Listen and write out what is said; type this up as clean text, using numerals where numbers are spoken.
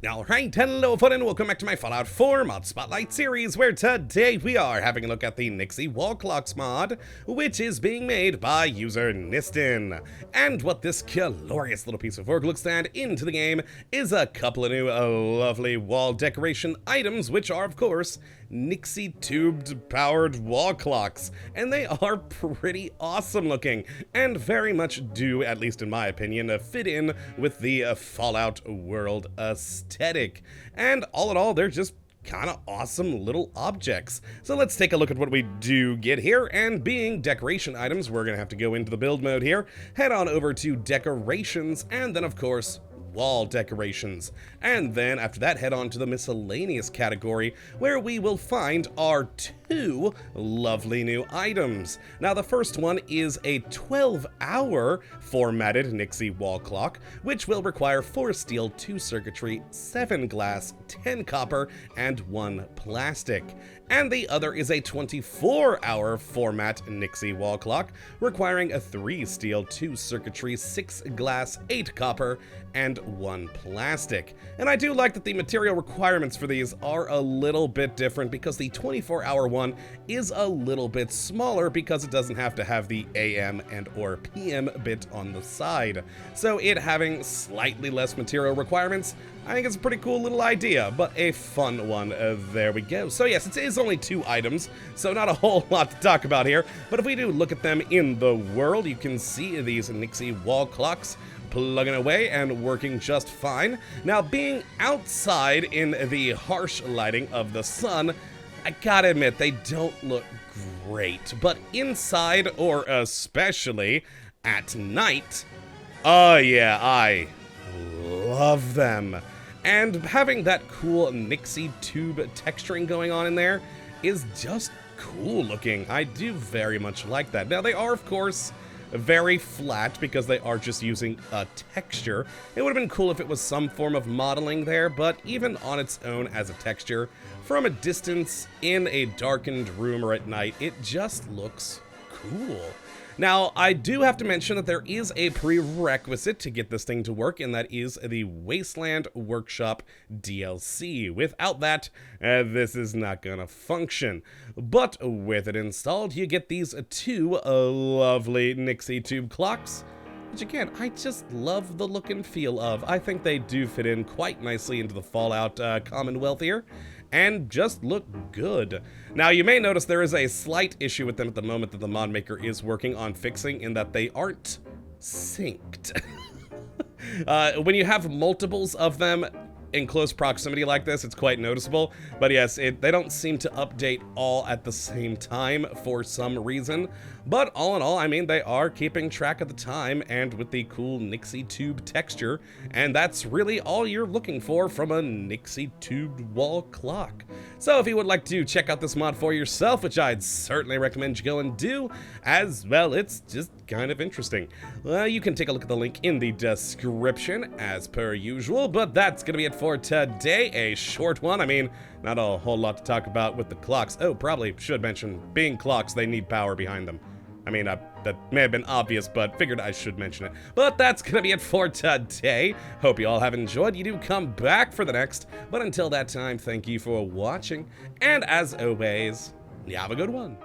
Alright, hello fun and welcome back to my Fallout 4 Mod Spotlight series, where today we are having a look at the Nixie Wall Clocks mod, which is being made by user Niston. And what this glorious little piece of work looks to add into the game is a couple of new lovely wall decoration items, which are, of course, Nixie Tube powered wall clocks, and they are pretty awesome looking, and very much do, at least in my opinion, fit in with the Fallout world aesthetic. And all in all, they're just kind of awesome little objects. So let's take a look at what we do get here, and being decoration items, we're gonna have to go into the build mode here, head on over to decorations, and then of course wall decorations, and then after that head on to the miscellaneous category, where we will find our two lovely new items. Now the first one is a 12-hour formatted Nixie wall clock, which will require 4 steel, 2 circuitry, 7 glass, 10 copper, and 1 plastic. And the other is a 24-hour format Nixie wall clock, requiring a 3 steel, 2 circuitry, 6 glass, 8 copper, and 1 plastic. And I do like that the material requirements for these are a little bit different, because the 24-hour one is a little bit smaller because it doesn't have to have the AM and or PM bit on the side. So it having slightly less material requirements, I think it's a pretty cool little idea, but a fun one. There we go. So yes, it is only 2 items, so not a whole lot to talk about here, but if we do look at them in the world, you can see these Nixie wall clocks plugging away and working just fine. Now, being outside in the harsh lighting of the sun, I gotta admit, they don't look great, but inside, or especially at night, oh yeah, I love them. And having that cool Nixie Tube texturing going on in there is just cool looking. I do very much like that. Now, they are, of course, very flat because they are just using a texture. It would have been cool if it was some form of modeling there, but even on its own as a texture, from a distance, in a darkened room or at night, it just looks cool. Now, I do have to mention that there is a prerequisite to get this thing to work, and that is the Wasteland Workshop DLC. Without that, this is not gonna function. But with it installed, you get these 2 lovely Nixie Tube clocks, which again, I just love the look and feel of. I think they do fit in quite nicely into the Fallout Commonwealth here, and just look good. Now, you may notice there is a slight issue with them at the moment that the mod maker is working on fixing, in that they aren't synced. When you have multiples of them in close proximity like this, it's quite noticeable, but yes, they don't seem to update all at the same time for some reason. But all in all, I mean, they are keeping track of the time, and with the cool Nixie Tube texture, and that's really all you're looking for from a Nixie Tube wall clock. So if you would like to check out this mod for yourself, which I'd certainly recommend you go and do, as well, it's just kind of interesting. You can take a look at the link in the description as per usual, but that's gonna be it for today. A short one. I mean, not a whole lot to talk about with the clocks. Oh, probably should mention, being clocks, they need power behind them. I mean, that may have been obvious, but figured I should mention it. But that's gonna be it for today. Hope you all have enjoyed. You do come back for the next, but until that time, thank you for watching, and as always, you have a good one.